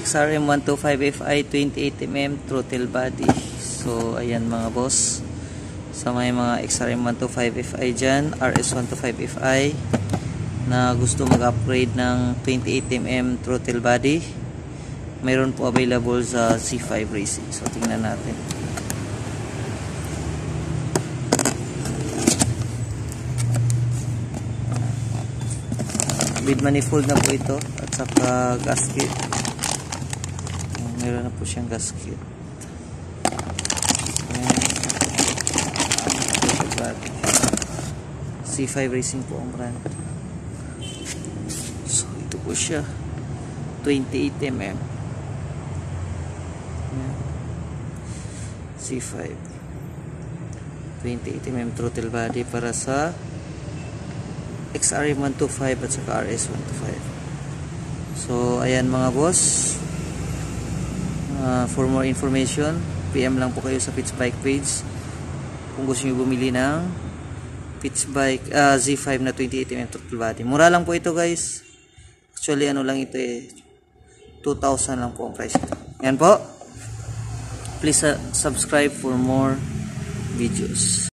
XRM 125Fi 28mm throttle body. So ayan mga boss, sa may mga XRM 125Fi dyan, RS125Fi na gusto mag-upgrade ng 28mm throttle body, mayroon po available sa Z5 Racing. So tingnan natin. With manifold na po ito at saka gasket. Meron na po siyang gasket. Z5 Racing po ang brand. So ito po siya, 28mm Z5 28mm throttle body para sa XRM 125 at saka RS125. So ayan mga boss, for more information PM lang po kayo sa Pitts Bike page kung gusto niyo bumili ng Pitts Bike Z5 na 28mm throttle body. Mura lang po ito guys, actually ano lang ito 2,000 lang po ang price ito. Yan po, please subscribe for more videos.